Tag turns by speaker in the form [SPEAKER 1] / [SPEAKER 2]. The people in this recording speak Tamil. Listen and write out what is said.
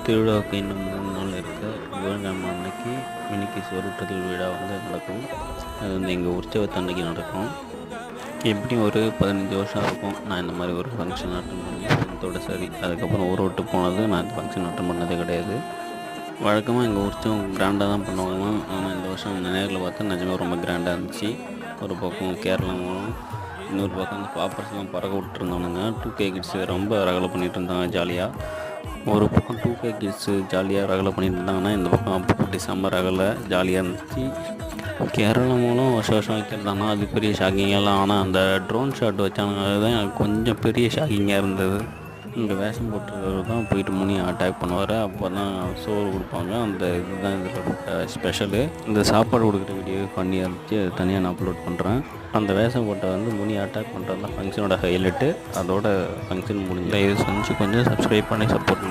[SPEAKER 1] திருவிழாவுக்கு இன்னும் 3 நாள் இருக்குது. புதன்கிழமை அன்னைக்கு மினிக்கு சொருட்டுதல் விழா நடக்கும். அது எங்கள் உற்சவத்தன்னைக்கு நடக்கும். எப்படியும் ஒரு 15 வருஷம் இருக்கும் நான் இந்த மாதிரி ஒரு ஃபங்க்ஷன் அட்டன் பண்ணி அதோட சரி. அதுக்கப்புறம் ஊரை விட்டு போனது நான் இந்த ஃபங்க்ஷன் அட்டன் பண்ணதே கிடையாது. வழக்கமாக எங்கள் உற்சவம் கிராண்டாக தான் பண்ணுவாங்களாம். ஆனால் இந்த வருஷம் நேரில் பார்த்தா நிஜமாக ரொம்ப கிராண்டாக இருந்துச்சு. ஒரு பக்கம் கேரளா மூலம், இன்னொரு பக்கம் அந்த பாப்பர்ஸ்லாம் பறக்க விட்டுருந்தானுங்க. 2K கிட்ஸ் ரொம்ப ரகலை பண்ணிகிட்டு இருந்தாங்க ஜாலியாக. ஒரு பக்கம் 2K கிட்ஸு ஜாலியாக ரகலை பண்ணிட்டு இருந்தாங்கன்னா, இந்த பக்கம் அப்போ செம்ம ரகலை ஜாலியாக இருந்துச்சு. கேரளா மூலம் வருஷம் வைக்கிறதானா அது பெரிய ஷாக்கிங்கெல்லாம். ஆனால் அந்த ட்ரோன் ஷாட் வச்சானுங்க, அதுதான் எனக்கு கொஞ்சம் பெரிய ஷாக்கிங்காக இருந்தது. இங்கே வேஷம் போட்டுருக்கிறது தான் போயிட்டு முனியை அட்டாக் பண்ணுவார். அப்போ தான் சோறு கொடுப்பாங்க. அந்த இதுதான் இதில் ஸ்பெஷலு. இந்த சாப்பாடு கொடுக்குற வீடியோ பண்ணியாக இருந்துச்சு. அது தனியாக நான் அப்லோட் பண்ணுறேன். அந்த வேஷம் போட்ட முனி அட்டாக் பண்ணுறது தான் ஃபங்க்ஷனோட ஹைலைட்டு. அதோட ஃபங்க்ஷன் முடிஞ்சு இது செஞ்சு கொஞ்சம் சப்ஸ்கிரைப் பண்ணி சப்போர்ட் பண்ணுங்கள்.